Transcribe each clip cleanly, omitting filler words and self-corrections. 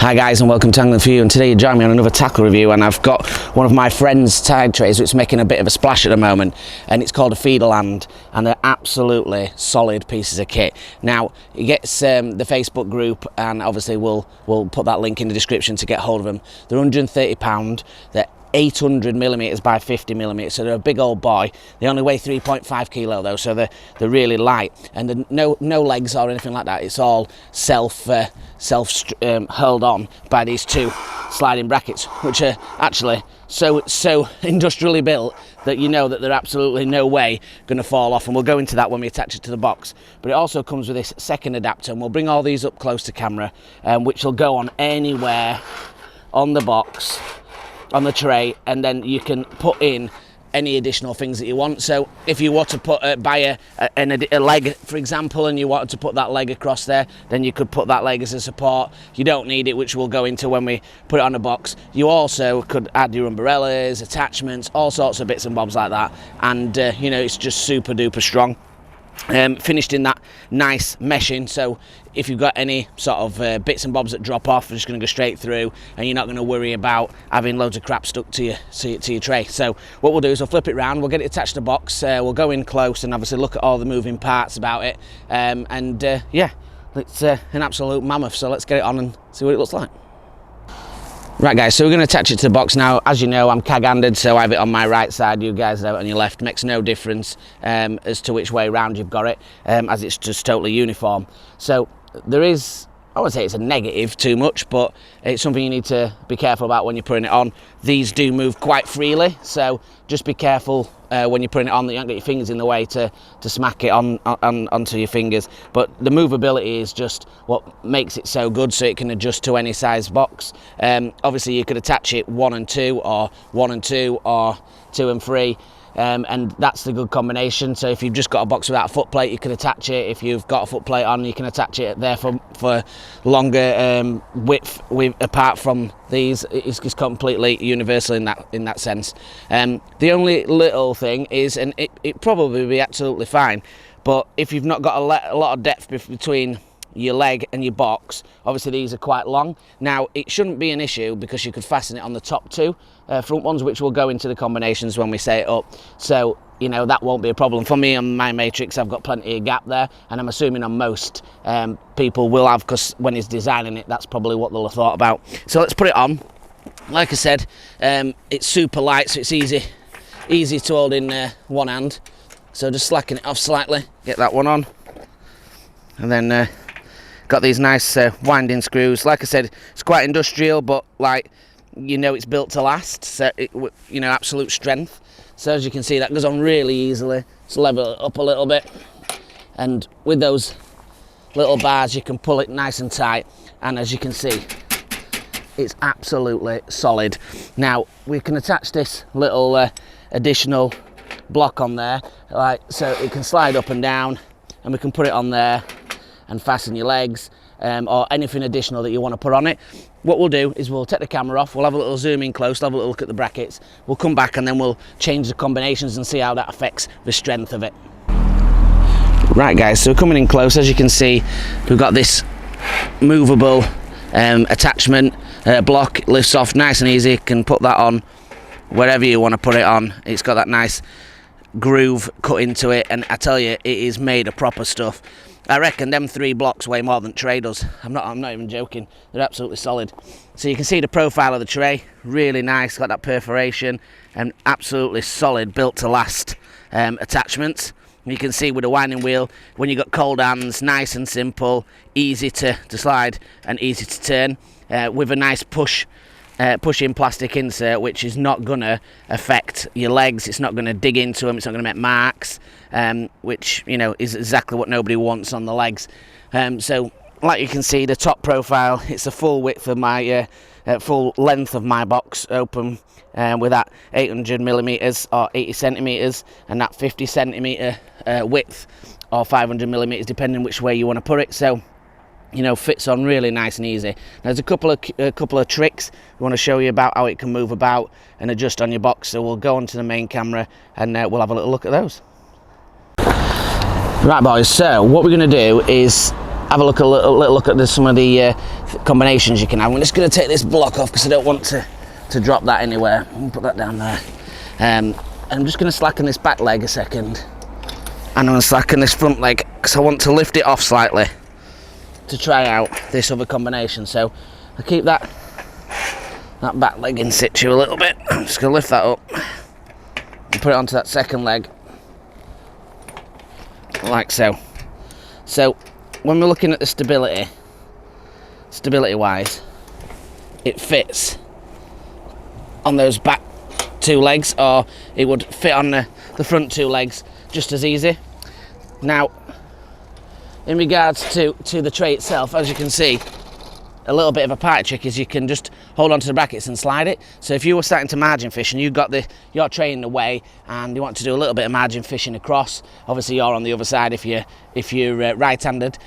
Hi guys and welcome to Angling For You, and today you join me on another tackle review, and I've got one of my friend's side trays which is making a bit of a splash at the moment, and it's called a Feederland, and they're absolutely solid pieces of kit. Now it gets the Facebook group, and obviously we'll put that link in the description to get hold of them. They're £130, they're 800mm by 50mm, so they're a big old boy. They only weigh 3.5 kilo though, so they're really light, and no legs or anything like that. It's all self held on by these two sliding brackets, which are actually so industrially built that you know that they're absolutely no way going to fall off, and we'll go into that when we attach it to the box. But it also comes with this second adapter, and we'll bring all these up close to camera, which will go on anywhere on the box, on the tray, and then you can put in any additional things that you want. So if you want to put buy a leg, for example, and you wanted to put that leg across there, then you could put that leg as a support. You don't need it, which we'll go into when we put it on the box. You also could add your umbrellas, attachments, all sorts of bits and bobs like that, and you know, it's just super duper strong. Finished in that nice meshing, so if you've got any sort of bits and bobs that drop off, they're just going to go straight through, and you're not going to worry about having loads of crap stuck to your tray. So what we'll do is we'll flip it round, we'll get it attached to the box, we'll go in close and obviously look at all the moving parts about it, yeah, it's an absolute mammoth, so let's get it on and see what it looks like. Right guys, so we're going to attach it to the box now. As you know, I'm cag-handed, so I have it on my right side, you guys have it on your left. Makes no difference as to which way around you've got it, as it's just totally uniform. So there is, I wouldn't say it's a negative too much, but it's something you need to be careful about when you're putting it on. These do move quite freely, so just be careful when you're putting it on that you don't get your fingers in the way to smack it onto your fingers. But the movability is just what makes it so good, so it can adjust to any size box. Obviously you could attach it 1 and 2, or 1 and 2, or 2 and 3. And that's the good combination. So if you've just got a box without a foot plate, you can attach it. If you've got a foot plate on, you can attach it there for longer width. Apart from these, it's completely universal in that sense. The only little thing is, and it probably be absolutely fine, but if you've not got a lot of depth between your leg and your box, obviously these are quite long. Now it shouldn't be an issue because you could fasten it on the top two front ones, which will go into the combinations when we set it up, so you know that won't be a problem. For me on my Matrix, I've got plenty of gap there, and I'm assuming on most people will have, because when he's designing it, that's probably what they'll have thought about. So let's put it on. Like I said, it's super light, so it's easy to hold in one hand, so just slacken it off slightly, get that one on, and then got these nice winding screws. Like I said, it's quite industrial, but like, you know, it's built to last, so you know, absolute strength. So as you can see, that goes on really easily. Just level it up a little bit, and with those little bars you can pull it nice and tight, and as you can see, it's absolutely solid. Now we can attach this little additional block on there, like so it can slide up and down, and we can put it on there and fasten your legs, or anything additional that you want to put on it. What we'll do is we'll take the camera off, we'll have a little zoom in close, have a little look at the brackets, we'll come back and then we'll change the combinations and see how that affects the strength of it. Right guys, so coming in close, as you can see, we've got this movable attachment block. It lifts off nice and easy, you can put that on wherever you want to put it on. It's got that nice groove cut into it, and I tell you, it is made of proper stuff. I reckon them 3 blocks weigh more than tray does. I'm not even joking. They're absolutely solid. So you can see the profile of the tray, really nice, got that perforation, and absolutely solid, built to last attachments. You can see with the winding wheel, when you've got cold hands, nice and simple, easy to slide and easy to turn, with a nice push-in plastic insert, which is not going to affect your legs, it's not going to dig into them, it's not going to make marks, which, you know, is exactly what nobody wants on the legs. So like you can see, the top profile, it's the full width of my full length of my box open, with that 800mm or 80cm, and that 50cm width, or 500mm, depending which way you want to put it. So you know, fits on really nice and easy. There's a couple of tricks we want to show you about how it can move about and adjust on your box, so we'll go onto the main camera and we'll have a little look at those. Right boys, so what we're going to do is have a little look at some of the combinations you can have. I'm just going to take this block off because I don't want to drop that anywhere. I'll put that down there. And I'm just going to slacken this back leg a second, and I'm going to slacken this front leg because I want to lift it off slightly to try out this other combination. So I keep that back leg in situ a little bit. I'm just going to lift that up and put it onto that second leg, like so. So when we're looking at the stability wise, it fits on those back two legs, or it would fit on the front two legs just as easy. Now, in regards to the tray itself, as you can see, a little bit of a party trick is you can just hold onto the brackets and slide it. So if you were starting to margin fish and you've got your tray in the way and you want to do a little bit of margin fishing across, obviously you're on the other side if you're right-handed,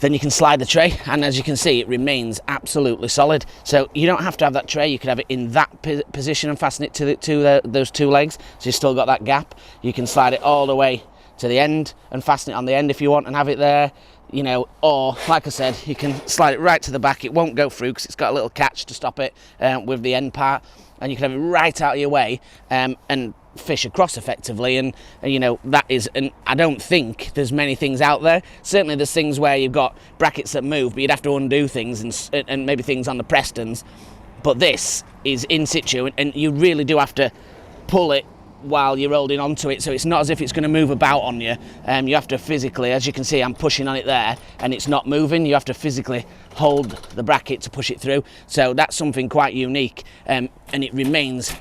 then you can slide the tray, and as you can see, it remains absolutely solid. So you don't have to have that tray. You could have it in that position and fasten it to those two legs, so you've still got that gap. You can slide it all the way to the end and fasten it on the end if you want and have it there, you know, or like I said, you can slide it right to the back. It won't go through because it's got a little catch to stop it with the end part, and you can have it right out of your way and fish across effectively. And you know, that is, and I don't think there's many things out there. Certainly there's things where you've got brackets that move, but you'd have to undo things and maybe things on the Prestons, but this is in situ, and you really do have to pull it while you're holding onto it, so it's not as if it's going to move about on you. You have to physically, as you can see, I'm pushing on it there and it's not moving. You have to physically hold the bracket to push it through, so that's something quite unique, and it remains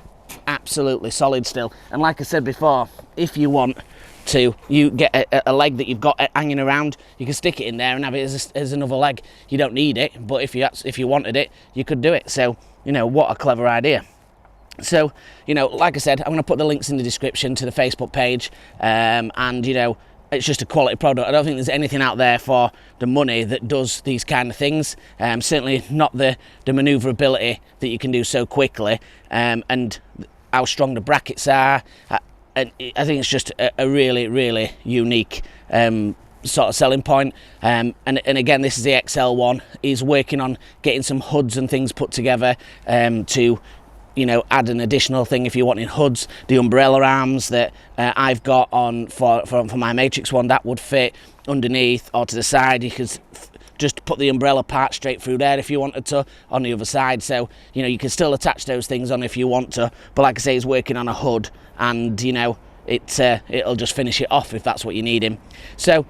absolutely solid still. And like I said before, if you want to, you get a leg that you've got hanging around, you can stick it in there and have it as another leg. You don't need it, but if you wanted it, you could do it. So, you know, what a clever idea. So, you know, like I said, I'm going to put the links in the description to the Facebook page, and, you know, it's just a quality product. I don't think there's anything out there for the money that does these kind of things. Certainly not the manoeuvrability that you can do so quickly, and how strong the brackets are. And I think it's just a really, really unique sort of selling point. And again, this is the XL one. He's working on getting some hoods and things put together to, you know, add an additional thing if you're wanting hoods. The umbrella arms that I've got on for my Matrix one, that would fit underneath or to the side. You could just put the umbrella part straight through there if you wanted to on the other side. So, you know, you can still attach those things on if you want to, but like I say, he's working on a hood, and, you know, it'll just finish it off if that's what you need him. So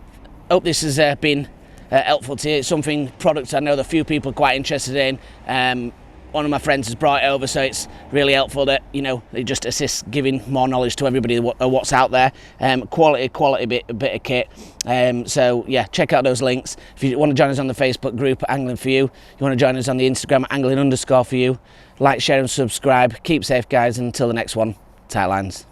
hope this has been helpful to you. It's something, products I know that a few people are quite interested in. One of my friends has brought it over, so it's really helpful that, you know, it just assists giving more knowledge to everybody what's out there. Quality bit of kit. So yeah, check out those links. If you want to join us on the Facebook group Angling For You, you want to join us on the Instagram Angling_for you, like, share and subscribe. Keep safe, guys, and until the next one, tight lines.